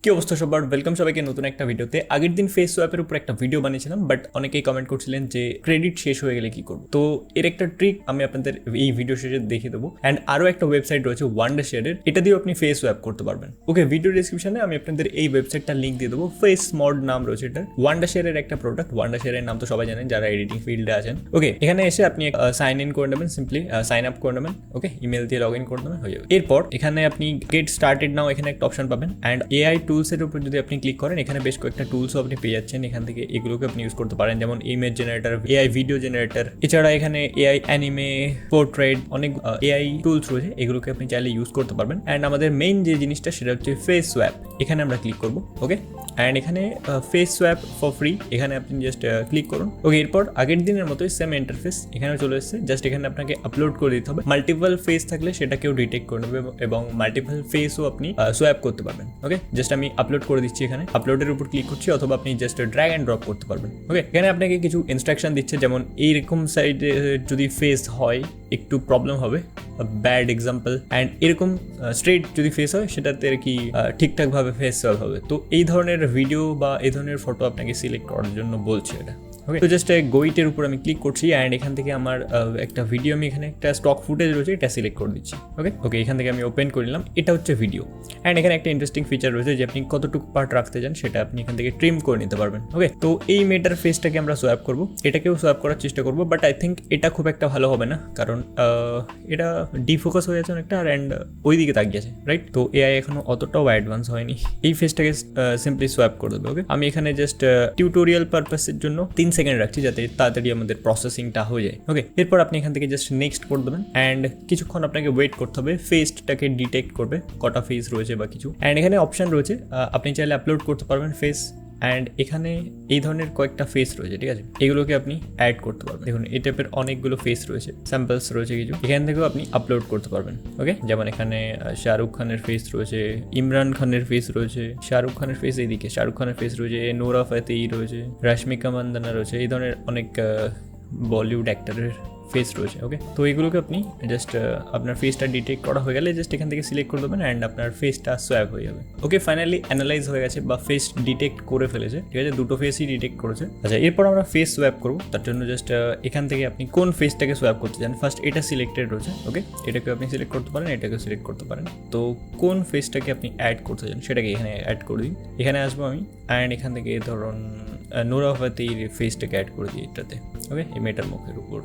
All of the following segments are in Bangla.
কি অবস্থা সবার, ওয়েলকাম সবাইকে নতুন একটা ভিডিওতে। আগের দিন ফেস সোয়াপের উপর একটা ভিডিও বানিয়েছিলাম, বাট অনেকেই কমেন্ট করছিলেন যে ক্রেডিট শেষ হয়ে গেলে কি করব। তো এর একটা ট্রিক আমি আপনাদের এই ভিডিও শেষে দেখিয়ে দেবো। অ্যান্ড আরও একটা ওয়েবসাইট রয়েছে ওয়ান্ডারশেয়ারের, এটা দিয়েও আপনি ফেস সোয়াপ করতে পারবেন। ওকে, ভিডিও ডিসক্রিপশনে আমি আপনাদের এই ওয়েবসাইটটার লিঙ্ক দিয়ে দেবো। FaceMod নাম রয়েছে এটা, ওয়ান্ডারশেয়ারের একটা প্রোডাক্ট। ওয়ান্ডারশেয়ারের নাম তো সবাই জানেন যারা এডিটিং ফিল্ডে আছেন। ওকে, এখানে এসে আপনি সাইন ইন করে নেবেন, সিম্পলি সাইন আপ করে নেবেন। ওকে, ইমেল দিয়ে লগ ইন করে নেবেন, হয়ে যাবে। এরপর এখানে আপনি গেট স্টার্টেড নাও, এখানে একটা অপশন পাবেন। অ্যান্ড এআই টুলসের উপর যদি আপনি ক্লিক করেন, এখানে বেশ কয়েকটা টুলসও আপনি পেয়ে যাচ্ছেন। এখান থেকে এগুলোকে আপনি ইউজ করতে পারেন, যেমন image generator, AI video generator. এছাড়া এখানে এআই অ্যানিমে, পোর্ট্রেট, অনেক এআই টুলস রয়েছে, এগুলোকে আপনি চাইলে ইউজ করতে পারবেন। অ্যান্ড আমাদের মেইন যে জিনিসটা সেটা হচ্ছে ফেস সোয়াপ। এখানে আমরা ক্লিক করবো। ওকে, অ্যান্ড এখানে ফেস সোয়াপ ফর ফ্রি, এখানে আপনি জাস্ট ক্লিক করুন। ওকে, এরপর আগের দিনের মতোই সেম ইন্টারফেস এখানে চলে এসেছে। জাস্ট এখানে আপনাকে আপলোড করে দিতে হবে। মাল্টিপল ফেস থাকলে সেটাকেও ডিটেক্ট করে নেবে এবং মাল্টিপল ফেসও আপনি সোয়াপ করতে পারবেন। ওকে, জাস্ট আমি আপলোড করে দিচ্ছি, এখানে আপলোডের উপর ক্লিক করছি, অথবা আপনি জাস্ট ড্র্যাগ অ্যান্ড ড্রপ করতে পারবেন। ওকে, এখানে আপনাকে কিছু ইনস্ট্রাকশন দিচ্ছে, যেমন এইরকম সাইডে যদি ফেস হয় একটু প্রবলেম হবে, ব্যাড এক্সাম্পল। অ্যান্ড এরকম স্ট্রেট যদি ফেস হয় সেটাতে আর কি ঠিকঠাকভাবে ফেস সোয়াপ হবে। তো এই ধরনের ভিডিও বা এই ধরনের ফটো আপনাকে সিলেক্ট করার জন্য বলছে এটা। ওকে, তো জাস্ট গোইটের উপর আমি ক্লিক করছি, অ্যান্ড এখান থেকে আমার একটা ভিডিও, আমি এখানে একটা স্টক ফুটেজ রয়েছে, এটা সিলেক্ট করে দিচ্ছি। ওকে, এখান থেকে আমি ওপেন করে নিলাম, এটা হচ্ছে ভিডিও। অ্যান্ড এখানে একটা ইন্টারেস্টিং ফিচার রয়েছে যে আপনি কতটুকু পার্ট রাখতে চান সেটা আপনি এখান থেকে ট্রিম করে নিতে পারবেন। ওকে, তো এই মেয়েটার ফেসটাকে আমরা সোয়াপ করবো, এটাকেও সোয়াপ করার চেষ্টা করবো, বাট আই থিঙ্ক এটা খুব একটা ভালো হবে না, কারণ এটা ডিফোকাস হয়ে যাচ্ছে অনেকটা, অ্যান্ড ওই দিকে তাকিয়েছে, রাইট? তো এআই এখনো অতটাও অ্যাডভান্স হয়নি। এই ফেসটাকে সিম্পলি সোয়াপ করে দেবে। ওকে, আমি এখানে জাস্ট টিউটোরিয়াল পারপাসের জন্য 3 সেকেন্ড রাখছি, যাতে তাড়াতাড়ি আমাদের প্রসেসিংটা হয়ে যায়। ওকে, এরপর আপনি এখান থেকে জাস্ট নেক্সট করে দেবেন, অ্যান্ড কিছুক্ষণ আপনাকে ওয়েট করতে হবে। ফেসটাকে ডিটেক্ট করবে কটা ফেস রয়েছে বা কিছু। অ্যান্ড এখানে অপশন রয়েছে, আপনি চাইলে আপলোড করতে পারবেন ফেস। অ্যান্ড এখানে এই ধরনের কয়েকটা ফেস রয়েছে, ঠিক আছে? এগুলোকে আপনি অ্যাড করতে পারবেন। দেখুন, এই টাইপের অনেকগুলো ফেস রয়েছে, স্যাম্পলস রয়েছে কিছু, এখান থেকেও আপনি আপলোড করতে পারবেন। ওকে, যেমন এখানে শাহরুখ খানের ফেস রয়েছে, ইমরান খানের ফেস রয়েছে, শাহরুখ খানের ফেস এইদিকে, শাহরুখ খানের ফেস রয়েছে, নোরা ফাতেহি রয়েছে, রশ্মিকা মান্দানা রয়েছে, এই ধরনের অনেক বলিউড অ্যাক্টরের ফেস রয়েছে। ওকে, তো এইগুলোকে আপনি জাস্ট আপনার ফেসটা ডিটেক্ট করা হয়ে গেলে জাস্ট এখান থেকে সিলেক্ট করে দেবেন, অ্যান্ড আপনার ফেসটা সোয়াপ হয়ে যাবে। ওকে, ফাইনালি অ্যানালাইজ হয়ে গেছে বা ফেস ডিটেক্ট করে ফেলেছে, ঠিক আছে? দুটো ফেসই ডিটেক্ট করেছে। আচ্ছা, এরপর আমরা ফেস সোয়াপ করবো, তার জন্য জাস্ট এখান থেকে আপনি কোন ফেসটাকে সোয়াপ করতে চান, ফার্স্ট এটা সিলেক্টেড রয়েছে। ওকে, এটাকে আপনি সিলেক্ট করতে পারেন, এটাকে সিলেক্ট করতে পারেন। তো কোন ফেসটাকে আপনি অ্যাড করতে চান সেটাকে এখানে অ্যাড করে দিন। এখানে আসবো আমি, অ্যান্ড এখান থেকে ধরুন নোরা ফাতেহির ফেসটাকে অ্যাড করে দিই এটাতে। ওকে, এই মেটার মুখের উপর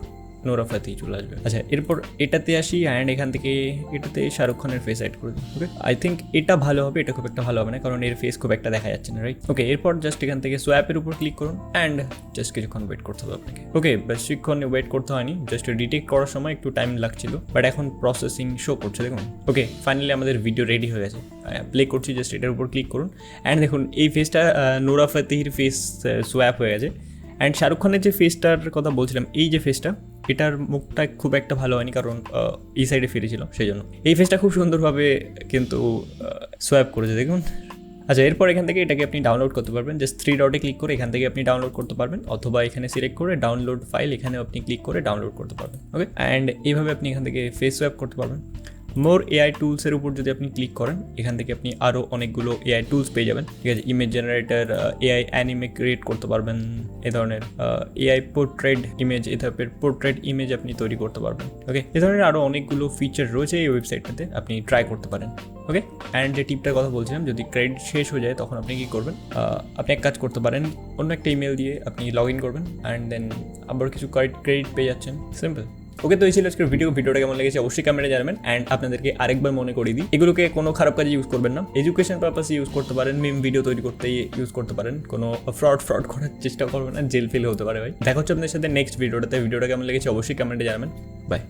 নোরা ফাতেহি চলে আসবে। আচ্ছা, এরপর এটাতে আসি, অ্যান্ড এখান থেকে এটাতে শাহরুখ খানের ফেস অ্যাড করে দিই। ওকে, আই থিঙ্ক এটা ভালো হবে, এটা খুব একটা ভালো হবে না, কারণ এর ফেস খুব একটা দেখা যাচ্ছে না, রাইট? ওকে, এরপর জাস্ট এখান থেকে সোয়াপের উপর ক্লিক করুন, অ্যান্ড জাস্ট কিছুক্ষণ ওয়েট করতে হবে আপনাকে। ওকে, বেশিক্ষণ ওয়েট করতে হয়নি, জাস্ট ডিটেক্ট করার সময় একটু টাইম লাগছিল, বাট এখন প্রসেসিং শো করছে, দেখুন। ওকে, ফাইনালি আমাদের ভিডিও রেডি হয়ে গেছে, প্লে করছি, জাস্ট এটার উপর ক্লিক করুন, অ্যান্ড দেখুন এই ফেসটা নোরা ফাতেহির ফেস সোয়াপ হয়ে গেছে। অ্যান্ড শাহরুখ খানের যে ফেসটার কথা বলছিলাম, এই যে ফেসটা, এটার মুখটা খুব একটা ভালো হয়নি, কারণ এই সাইডে ফিরেছিল, সেই জন্য। এই ফেসটা খুব সুন্দরভাবে কিন্তু সোয়াপ করেছে, দেখুন। আচ্ছা, এরপর এখান থেকে এটাকে আপনি ডাউনলোড করতে পারবেন, জাস্ট 3 ডটে ক্লিক করে এখান থেকে আপনি ডাউনলোড করতে পারবেন, অথবা এখানে সিলেক্ট করে ডাউনলোড ফাইল, এখানে আপনি ক্লিক করে ডাউনলোড করতে পারবেন। ওকে, অ্যান্ড এইভাবে আপনি এখান থেকে ফেস সোয়াপ করতে পারবেন। মোর এআই টুলসের উপর যদি আপনি ক্লিক করেন, এখান থেকে আপনি আরও অনেকগুলো এআই টুলস পেয়ে যাবেন, ঠিক আছে? Image generator, AI anime create করতে পারবেন, এ ধরনের এআই পোর্ট্রেট ইমেজ, এই টাইপের পোর্ট্রেট ইমেজ আপনি তৈরি করতে পারবেন। ওকে, এ ধরনের আরও অনেকগুলো ফিচার রয়েছে এই ওয়েবসাইটটাতে, আপনি ট্রাই করতে পারেন। ওকে, অ্যান্ড যে টিপটার কথা বলছিলাম, যদি ক্রেডিট শেষ হয়ে যায় তখন আপনি কী করবেন, আপনি এক কাজ করতে পারেন, অন্য একটা ইমেল দিয়ে আপনি লগ ইন করবেন, অ্যান্ড দেন আবার কিছু ক্রেডিট পেয়ে যাচ্ছেন, সিম্পল। ওকে, তো এই ছিল আজকের ভিডিওটা কেমন লেগেছে অবশ্যই কমেন্টে জানাবেন। অ্যান্ড আপনাদেরকে আরেকবার মনে করিয়ে দিই, এগুলোকে কোনো খারাপ কাজে ইউজ করবেন না, এডুকেশন পারপাসে ইউজ করতে পারেন, মিম ভিডিও তৈরি করতে ইউজ করতে পারেন, কোনো ফ্রড করার চেষ্টা করবেন না, জেল ফিল হতে পারে ভাই। দেখা হচ্ছে আপনাদের সাথে নেক্সট ভিডিওটা কেমন লেগেছে অবশ্যই কমেন্টে জানাবেন। বাই।